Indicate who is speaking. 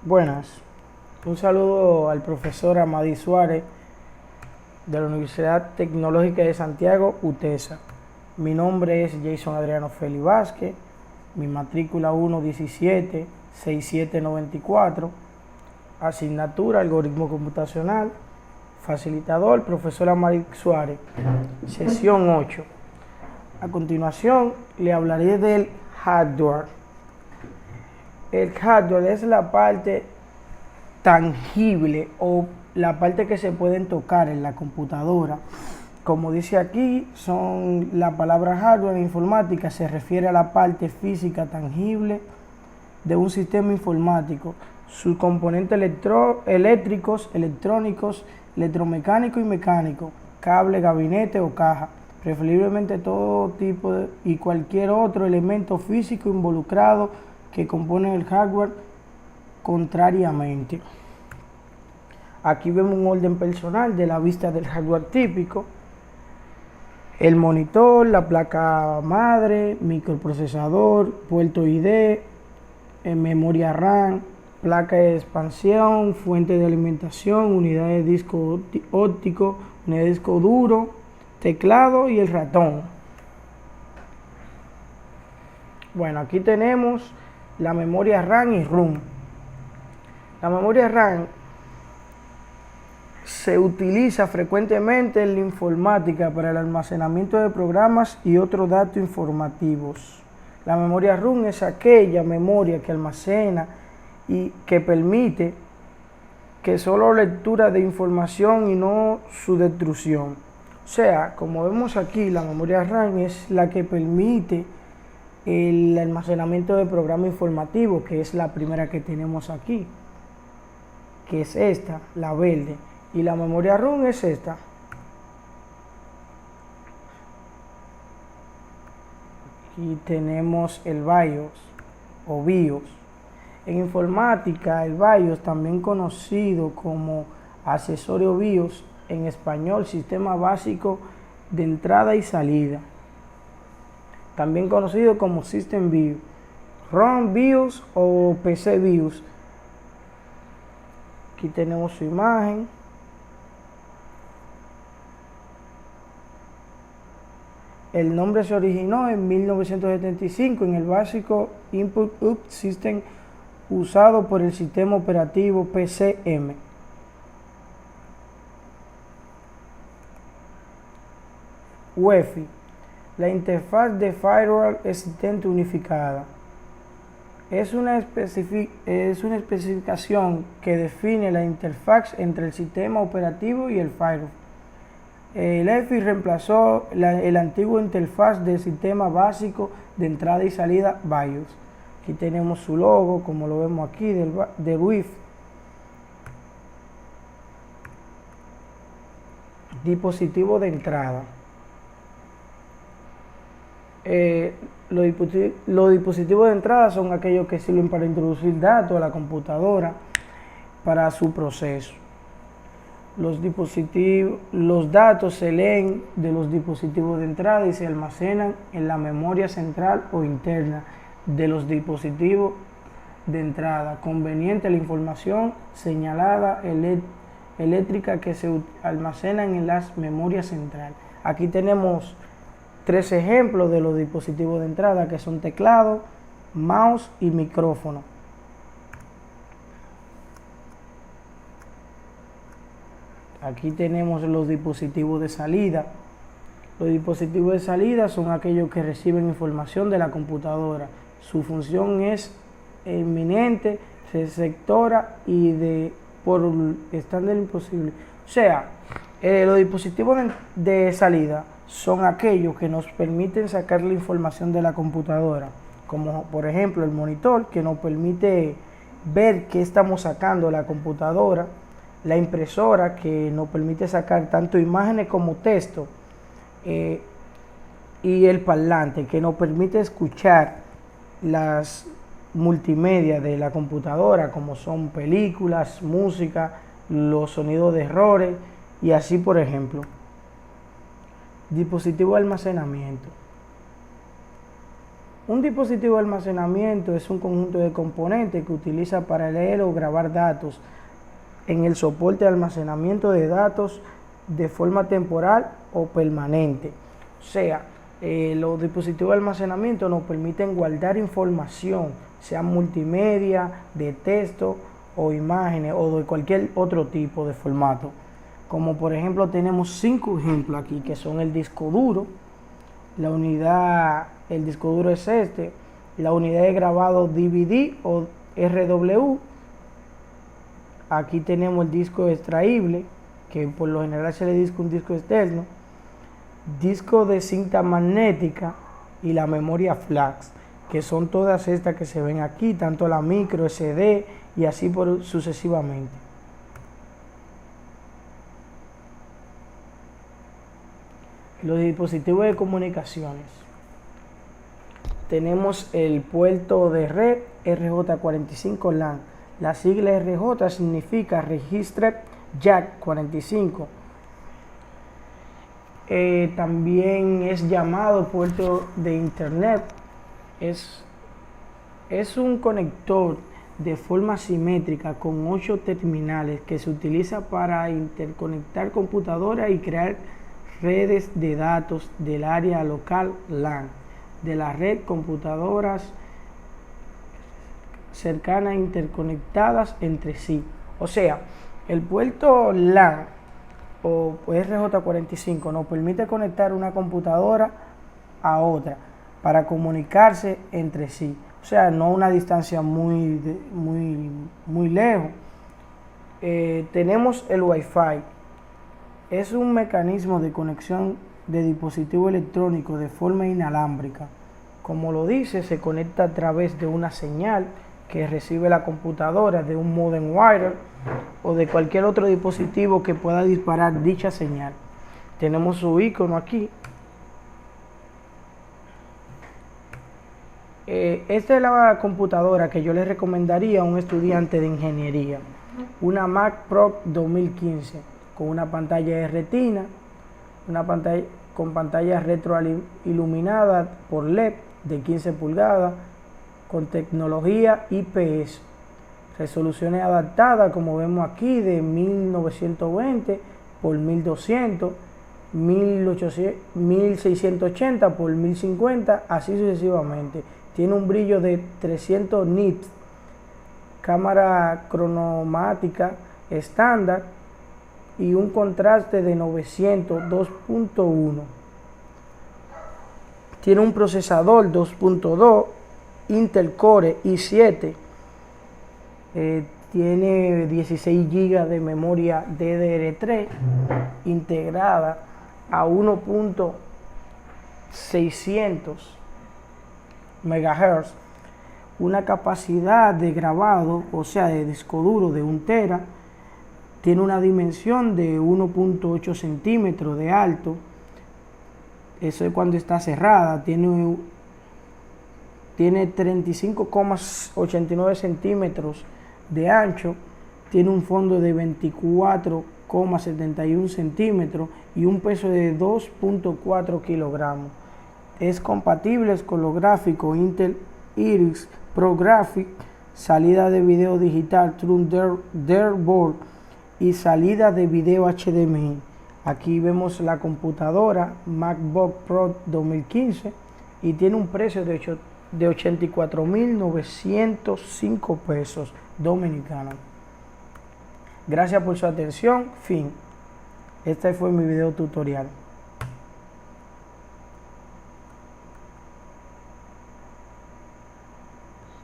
Speaker 1: Buenas, un saludo al profesor Amadi Suárez de la Universidad Tecnológica de Santiago, UTESA. Mi nombre es Jason Adriano Feli Vázquez, mi matrícula 117-6794, asignatura Algoritmo Computacional, facilitador profesor Amadi Suárez, sesión 8. A continuación le hablaré del hardware. El hardware es la parte tangible o la parte que se pueden tocar en la computadora. Como dice aquí, la palabra hardware en informática se refiere a la parte física tangible de un sistema informático, sus componentes eléctricos, electrónicos, electromecánicos y mecánicos, cable, gabinete o caja, preferiblemente todo tipo y cualquier otro elemento físico involucrado que compone el hardware contrariamente. Aquí vemos un orden personal de la vista del hardware típico: el monitor, la placa madre, microprocesador, puerto ID, memoria RAM, placa de expansión, fuente de alimentación, unidad de disco óptico, unidad de disco duro, teclado y el ratón. Bueno, aquí tenemos la memoria RAM y ROM. La memoria RAM se utiliza frecuentemente en la informática para el almacenamiento de programas y otros datos informativos. La memoria ROM es aquella memoria que almacena y que permite que solo lectura de información y no su destrucción. O sea, como vemos aquí, la memoria RAM es la que permite el almacenamiento de programa informativo, que es la primera que tenemos aquí, que es esta, la verde, y la memoria ROM es esta. Aquí tenemos el BIOS o BIOS. En informática, el BIOS, también conocido como accesorio BIOS, en español, sistema básico de entrada y salida, también conocido como System BIOS, ROM BIOS o PC BIOS. Aquí tenemos su imagen. El nombre se originó en 1975 en el básico Input System usado por el sistema operativo PCM. UEFI, la interfaz de firewall existente unificada. Es una especificación que define la interfaz entre el sistema operativo y el firewall. El UEFI reemplazó el antiguo interfaz del sistema básico de entrada y salida BIOS. Aquí tenemos su logo, como lo vemos aquí, del UEFI. Dispositivo de entrada. Los dispositivos de entrada son aquellos que sirven para introducir datos a la computadora para su proceso. Los datos se leen de los dispositivos de entrada y se almacenan en la memoria central o interna de los dispositivos de entrada, conveniente la información señalada eléctrica que se almacenan en las memorias centrales. Aquí tenemos 3 ejemplos de los dispositivos de entrada, que son teclado, mouse y micrófono. Aquí tenemos los dispositivos de salida. Los dispositivos de salida son aquellos que reciben información de la computadora. Su función es eminente, receptora y por estándar imposible. O sea, los dispositivos de salida son aquellos que nos permiten sacar la información de la computadora, como por ejemplo el monitor, que nos permite ver qué estamos sacando de la computadora, la impresora, que nos permite sacar tanto imágenes como texto, y el parlante, que nos permite escuchar las multimedia de la computadora, como son películas, música, los sonidos de errores y así por ejemplo. Dispositivo de almacenamiento. Un dispositivo de almacenamiento es un conjunto de componentes que utiliza para leer o grabar datos en el soporte de almacenamiento de datos de forma temporal o permanente. O sea, los dispositivos de almacenamiento nos permiten guardar información, sea multimedia, de texto o imágenes o de cualquier otro tipo de formato. Como por ejemplo tenemos 5 ejemplos aquí que son el disco duro, la unidad, el disco duro es este, la unidad de grabado DVD o RW. Aquí tenemos el disco extraíble, que por lo general se le dice un disco externo, disco de cinta magnética y la memoria flash, que son todas estas que se ven aquí, tanto la micro SD y así por sucesivamente. Los dispositivos de comunicaciones. Tenemos el puerto de red RJ45 LAN. La sigla RJ significa Registered Jack 45. También es llamado puerto de internet. Es un conector de forma simétrica con 8 terminales que se utiliza para interconectar computadoras y crear redes de datos del área local LAN de la red, computadoras cercanas interconectadas entre sí. O sea, el puerto LAN o RJ45 nos permite conectar una computadora a otra para comunicarse entre sí. O sea, no a una distancia muy lejos. Tenemos el Wi-Fi. Es un mecanismo de conexión de dispositivos electrónicos de forma inalámbrica. Como lo dice, se conecta a través de una señal que recibe la computadora de un modem wire o de cualquier otro dispositivo que pueda disparar dicha señal. Tenemos su icono aquí. Esta es la computadora que yo le recomendaría a un estudiante de ingeniería. Una Mac Pro 2015 con una pantalla de retina, con pantalla retroiluminada por LED de 15 pulgadas, con tecnología IPS, resoluciones adaptadas como vemos aquí de 1920 por 1200, 1680 por 1050, así sucesivamente. Tiene un brillo de 300 nits, cámara cromática estándar y un contraste de 900 2.1. Tiene un procesador 2.2 Intel Core i7. Tiene 16 GB de memoria DDR3 integrada a 1.600 MHz, una capacidad de grabado, o sea, de disco duro de 1 TB. Tiene una dimensión de 1.8 centímetros de alto. Eso es cuando está cerrada. Tiene 35,89 centímetros de ancho. Tiene un fondo de 24,71 centímetros y un peso de 2.4 kilogramos. Es compatible con los gráficos Intel Iris ProGraphics, salida de video digital Thunderbolt y salida de video HDMI. Aquí vemos la computadora MacBook Pro 2015 y tiene un precio de 84.905 pesos dominicanos. Gracias por su atención. Fin. Este fue mi video tutorial.